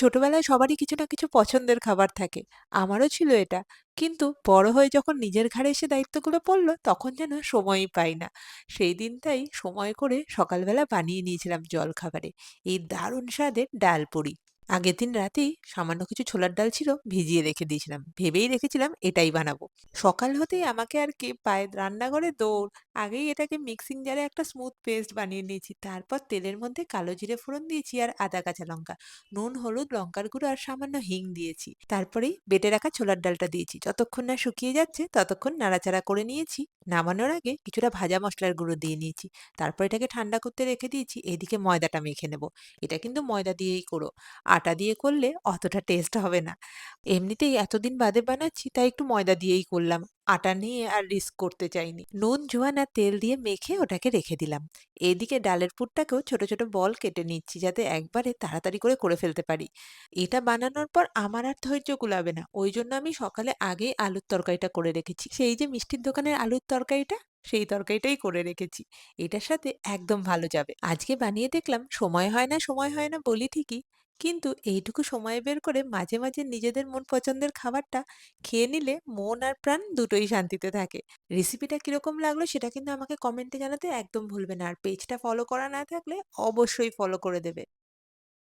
ছোটবেলায় সবারই কিছু না কিছু পছন্দের খাবার থাকে। আমারও ছিল এটা। কিন্তু বড় হয়ে যখন নিজের ঘাড়ে এসে দায়িত্বগুলো পড়ল, তখন যেন সময়ই পাই না। সেই দিনটাই সময় করে সকালবেলা বানিয়ে নিয়েছিলাম জলখাবারে এই দারুণ স্বাদের ডাল পুরি। আগের দিন রাতেই সামান্য কিছু ছোলার ডাল ছিল, ভিজিয়ে রেখে দিয়েছিলাম। ভেবেই রেখেছিলাম এটাই বানাবো। সকাল হতেই আমাকে আর কে পায় রান্নাঘরে দৌড়। আগেই এটাকে মিক্সিং জারে একটা স্মুথ পেস্ট বানিয়ে নিয়েছি। তারপর তেলের মধ্যে কালো জিরে ফোড়ন দিয়েছি আর আদা কাঁচা লঙ্কা। নুন, হলুদ, লঙ্কার গুঁড়ো আর সামান্য হিং দিয়েছি। তারপরেই বেটে রাখা ছোলার ডালটা দিয়েছি। যতক্ষণ না শুকিয়ে যাচ্ছে ততক্ষণ নাড়াচাড়া করে নিয়েছি। নামানোর আগে কিছুটা ভাজা মসলার গুঁড়ো দিয়ে নিয়েছি। তারপর এটাকে ঠান্ডা করতে রেখে দিয়েছি। এদিকে ময়দাটা মেখে নেব। এটা কিন্তু ময়দা দিয়েই করো। আটা দিয়ে করলে অতটা টেস্ট হবে না। এমনিতেই এতদিন বাদে বানাচ্ছি, তাই একটু ময়দা দিয়েই করলাম। আটা নিয়ে আর রিস্ক করতে চাইনি। নুন, জোয়ান আর তেল দিয়ে মেখে ওটাকে রেখে দিলাম। এদিকে ডালের পুরটাকেও ছোট ছোট বল কেটে নিচ্ছি, যাতে একবারে তাড়াতাড়ি করে ফেলতে পারি। এটা বানানোর পর আমার আর ধৈর্য কুলাবে না। ওই জন্য আমি সকালে আগেই আলুর তরকারিটা করে রেখেছি। সেই যে মিষ্টির দোকানের আলুর তরকারিটা, সেই তরকারিটাই করে রেখেছি। এটার সাথে একদম ভালো যাবে। আজকে বানিয়ে দেখলাম, সময় হয় না বলি ঠিকই, কিন্তু এইটুকু সময় বের করে মাঝে মাঝে নিজেদের মন পছন্দের খাবারটা খেয়ে নিলে মন আর প্রাণ দুটোই শান্তিতে থাকে। রেসিপিটা কিরকম লাগলো সেটা কিন্তু আমাকে কমেন্টে জানাতে একদম ভুলবে না। আর পেজটা ফলো করা না থাকলে অবশ্যই ফলো করে দেবে।